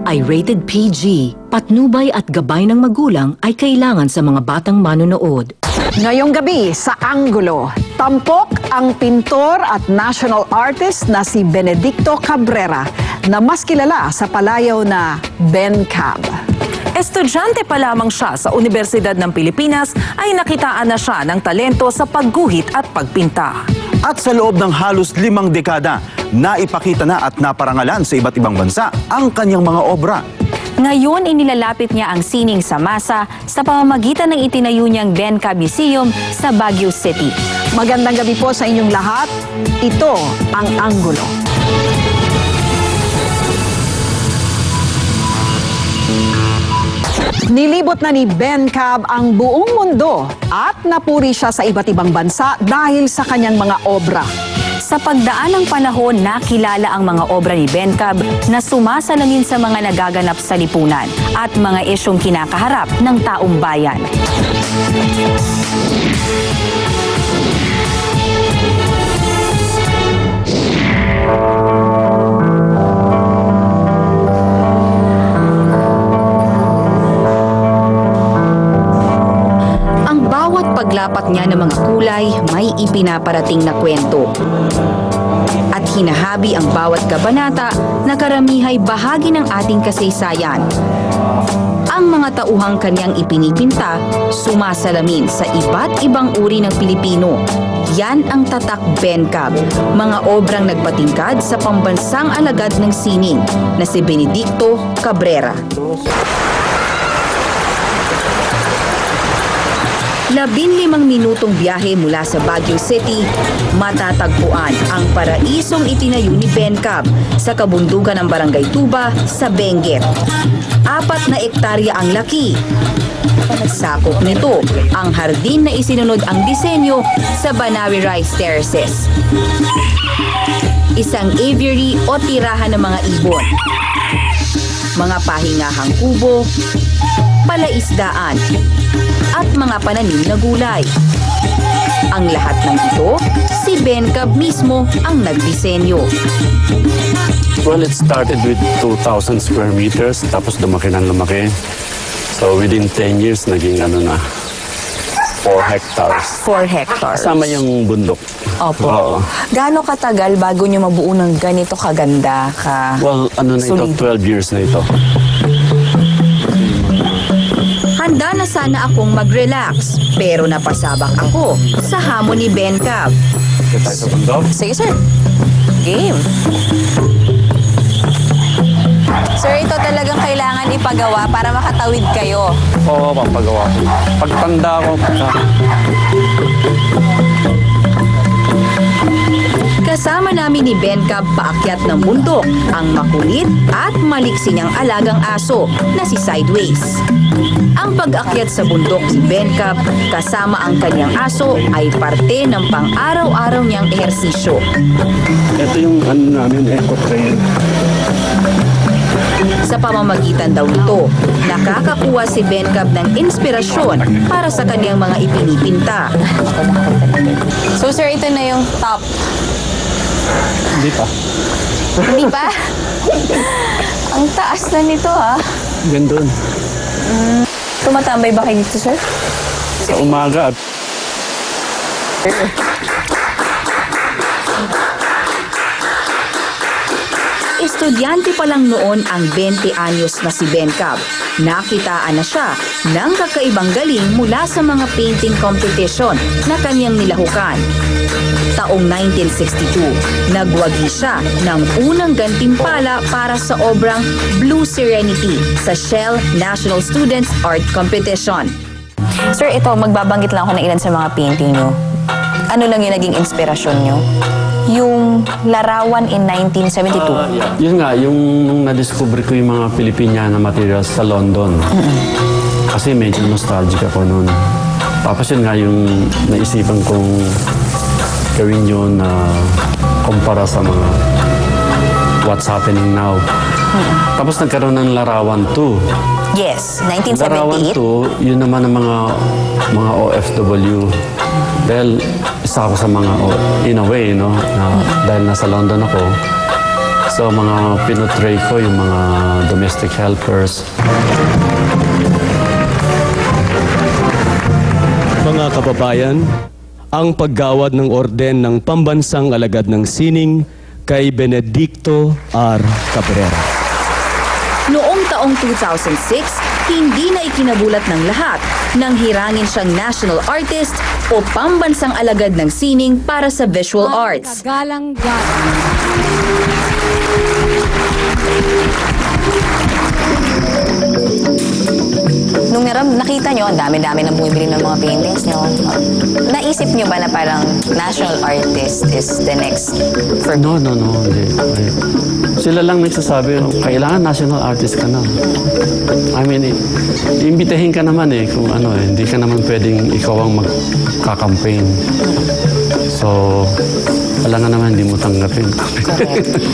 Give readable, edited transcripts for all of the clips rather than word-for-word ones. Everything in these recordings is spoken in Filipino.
ay rated PG. Patnubay at gabay ng magulang ay kailangan sa mga batang manonood. Ngayong gabi sa Anggulo, tampok ang pintor at national artist na si Benedicto Cabrera na mas kilala sa palayaw na Ben Cab. Estudyante pa lamang siya sa Universidad ng Pilipinas ay nakitaan na siya ng talento sa pagguhit at pagpinta. At sa loob ng halos 5 dekada, naipakita na at naparangalan sa iba't ibang bansa ang kanyang mga obra. Ngayon, inilalapit niya ang sining sa masa sa pamamagitan ng itinayo niyang Ben Cab Museum sa Baguio City. Magandang gabi po sa inyong lahat. Ito ang Anggulo. Nilibot na ni Ben Cab ang buong mundo at napuri siya sa iba't ibang bansa dahil sa kanyang mga obra. Sa pagdaan ng panahon, nakilala ang mga obra ni Ben Cab na sumasalamin sa mga nagaganap sa lipunan at mga isyong kinakaharap ng taong bayan. Paglapat niya ng mga kulay, may ipinaparating na kwento. At hinahabi ang bawat kabanata na karamihay bahagi ng ating kasaysayan. Ang mga tauhang kanyang ipinipinta, sumasalamin sa iba't ibang uri ng Pilipino. Yan ang tatak Ben Cab, mga obrang nagpatingkad sa pambansang alagad ng sining na si Benedicto Cabrera. 15 minutong biyahe mula sa Baguio City, matatagpuan ang paraisong itinayo ni Ben Cab sa kabundukan ng Barangay Tuba sa Benguet. 4 na ektarya ang laki. Sakop nito ang hardin na isinunod ang disenyo sa Banawi Rice Terraces. Isang aviary o tirahan ng mga ibon. Mga pahingahang kubo, palaisdaan, at mga pananim na gulay. Ang lahat ng ito, si Ben Cab mismo ang nagdisenyo. Well, it started with 2,000 square meters, tapos lumaki ng lumaki. So within 10 years, naging 4 hectares. 4 hectares. Kasama yung bundok. Opo. Oo. Gaano katagal bago nyo mabuo ng ganito kaganda Well, ito, 12 years na ito. Handa na sana akong mag-relax, pero napasabak ako sa hamon ni Ben Cab. Kaya tayo sa bundok? Sige, sir. Game. Sir, ito talagang kailangan ipagawa para makatawid kayo. Oo, papagawa ko. Pagtanda ko, Kasama namin ni Ben Cab paakyat ng bundok ang makulit at maliksi niyang alagang aso na si Sideways. Ang pag-akyat sa bundok ni Ben Cab kasama ang kanyang aso ay parte ng pang-araw-araw niyang ehersisyo. ito yung namin, eco trail. Sa pamamagitan daw nito, nakakakuha si Ben Cab ng inspirasyon para sa kanyang mga ipinipinta. So sir, ito na yung top. Hindi pa. Hindi pa? Ang taas na nito ha. Gandun. Tumatambay ba kayo dito, sir? Sa umaga at Estudyante pa lang noon ang 20 anyos na si Ben Cab. Nakitaan na siya ng kakaibang galing mula sa mga painting competition na kanyang nilahukan. Taong 1962, nagwagi siya ng unang gantimpala para sa obrang Blue Serenity sa Shell National Students Art Competition. Sir, ito, magbabanggit lang ako ng ilan sa mga painting nyo. Ano lang yung naging inspirasyon nyo? Yung larawan in 1972. Yun nga, yung nung na-discover ko yung mga Filipiniana materials sa London. Kasi medyo nostalgic ako noon. Tapos yun nga yung naisipan kong gawin yun na kumpara sa mga what's happening now. Tapos nagkaroon ng larawan 2. Yes, Larawan 1978. 2, yun naman ang mga OFW. Dahil isa ako sa mga, in a way, no, na, dahil nasa London ako, So, mga pinutray ko yung mga domestic helpers. Mga kababayan, ang paggawad ng orden ng Pambansang Alagad ng Sining kay Benedicto R. Cabrera. Noong taong 2006, hindi na ikinabulat ng lahat nang hirangin siyang national artist o pambansang alagad ng sining para sa visual arts. Nung nakita nyo, ang dami-dami na bumibili ng mga paintings nyo. Naisip nyo ba na parang national artist is the next for No, hindi. Sila lang nagsasabi, kailangan national artist ka na. I mean, iimbitahin ka naman kung hindi ka naman pwedeng ikaw ang magka-campaign. So, wala nga naman, hindi mo tanggapin.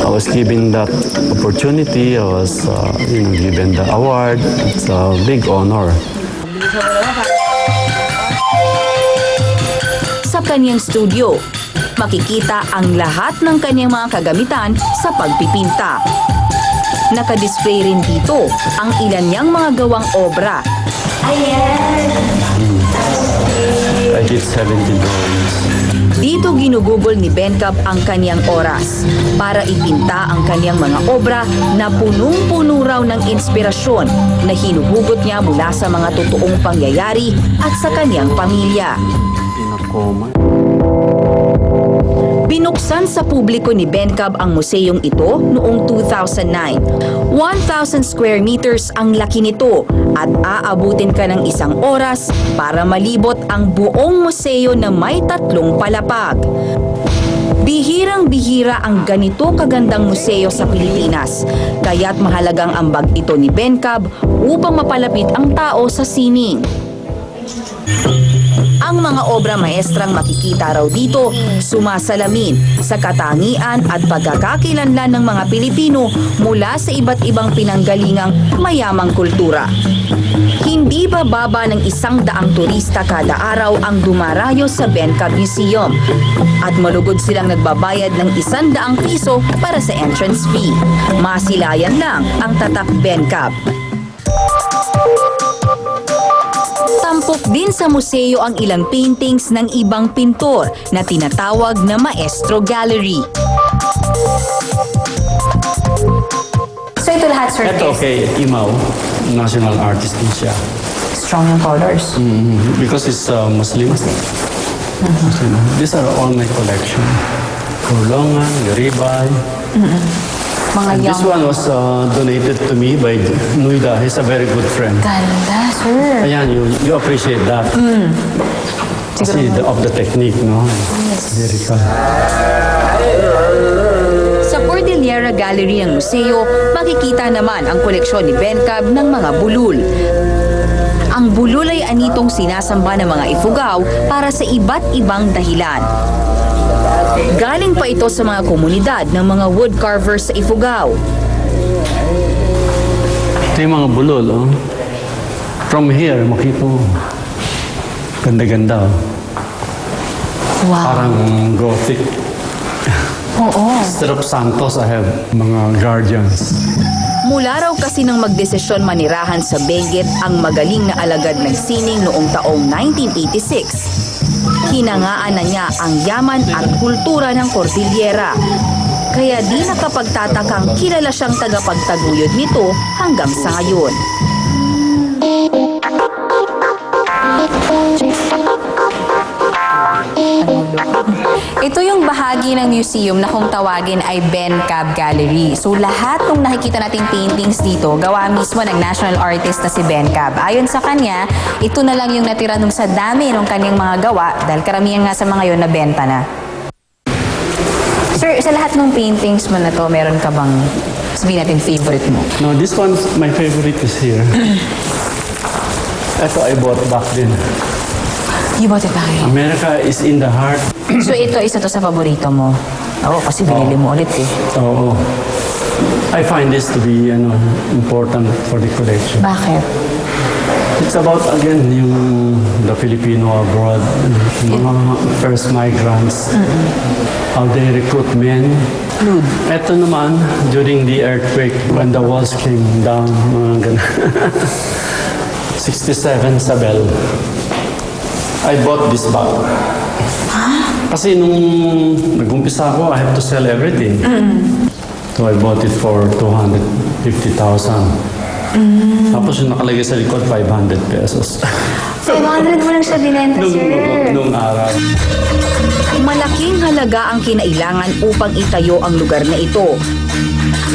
I was given that opportunity. I was given the award. It's a big honor. Sa kanyang studio, makikita ang lahat ng kanyang mga kagamitan sa pagpipinta. Nakadisplay rin dito ang ilan niyang mga gawang obra. I did 70 drawings. Dito ginugugol ni Bencab ang kanyang oras para ipinta ang kanyang mga obra na punong-puno raw ng inspirasyon na hinuhugot niya mula sa mga totoong pangyayari at sa kanyang pamilya. Pinakoma. Binuksan sa publiko ni Bencab ang museyong ito noong 2009. 1,000 square meters ang laki nito at aabutin ka ng isang oras para malibot ang buong museo na may 3 palapag. Bihirang-bihira ang ganito kagandang museo sa Pilipinas, kaya't mahalagang ambag ito ni Bencab upang mapalapit ang tao sa sining. Ang mga obra maestrang makikita raw dito sumasalamin sa katangian at pagkakakilanlan ng mga Pilipino mula sa iba't ibang pinanggalingang mayamang kultura. Hindi bababa ng 100 turista kada araw ang dumarayo sa Bencab Museum at malugod silang nagbabayad ng 100 piso para sa entrance fee. Masilayan lang ang tatak Bencab. Tampok din sa museo ang ilang paintings ng ibang pintor na tinatawag na Maestro Gallery. So ito lahat, sir, Ito kay Imaw, national artist din siya. strong yung colors. Because it's Muslim. These are all my collection. Kurlongan, Ribay. Mga And this one was donated to me by Nuida. He's a very good friend. Ganda, sir. Ayan, you appreciate that. Kasi of the technique, no? Very fun. Sa Cordillera Gallery ng museo, makikita naman ang koleksyon ni Bencab ng mga bulul. Ang bulul ay anitong sinasamba ng mga Ifugao para sa iba't ibang dahilan. Galing pa ito sa mga komunidad ng mga wood carvers sa Ifugao. Ito yung mga bulol, oh. From here, makita mo. Ganda-ganda, oh. Wow. Parang Gothic. Oo. Instead of Santos, I have mga guardians. Mula raw kasi nang magdesisyon manirahan sa Benguet ang magaling na alagad ng sining noong taong 1986. Hinangaan na niya ang yaman at kultura ng Cordillera. Kaya di nakapagtatakang kilala siyang tagapagtaguyod nito hanggang sa ngayon. Ito yung bahagi ng museum na kung tawagin ay Bencab Gallery. So lahat ng nakikita nating paintings dito, gawa mismo ng national artist na si Bencab. Ayon sa kanya, ito na lang yung natira nung sa dami ng kanyang mga gawa dahil karamihan nga sa mga yon nabenta na. Sir, sa lahat ng paintings mo na to, meron ka bang sabihin natin favorite mo? No, this one's my favorite is here. Ito I bought back then. You bought it back. America is in the heart. So ito, isa to sa paborito mo? Oo, kasi binili mo ulit eh. Oo. I find this to be important for the collection. Bakit? It's about, again, the Filipino abroad, mga first migrants, how they recruit men. Ito naman, during the earthquake, when the walls came down, mga ganun. 67 Sabel. I bought this bag. Kasi nung nag-umpisa ako, I have to sell everything. So I bought it for 250,000. Tapos yung nakalagay sa likod, 500 pesos. 500 mo lang siya binenta, sir. Nung araw. Malaking halaga ang kinailangan upang itayo ang lugar na ito.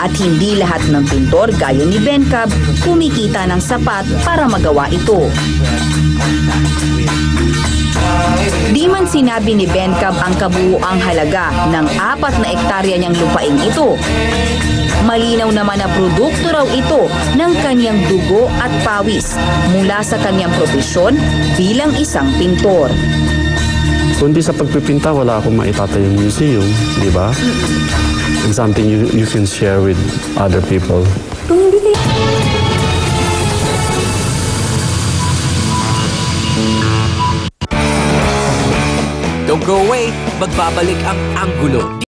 At hindi lahat ng pintor gaya ni Bencab kumikita ng sapat para magawa ito. Di man sinabi ni Bencab ang kabuuang halaga ng 4 na ektarya niyang lupaing ito. Malinaw naman na produkto raw ito ng kanyang dugo at pawis mula sa kanyang propesyon bilang isang pintor. Kundi sa pagpipinta, wala akong maitatayong museum, di ba? It's something you can share with other people. Don't go away, magbabalik ang Anggulo.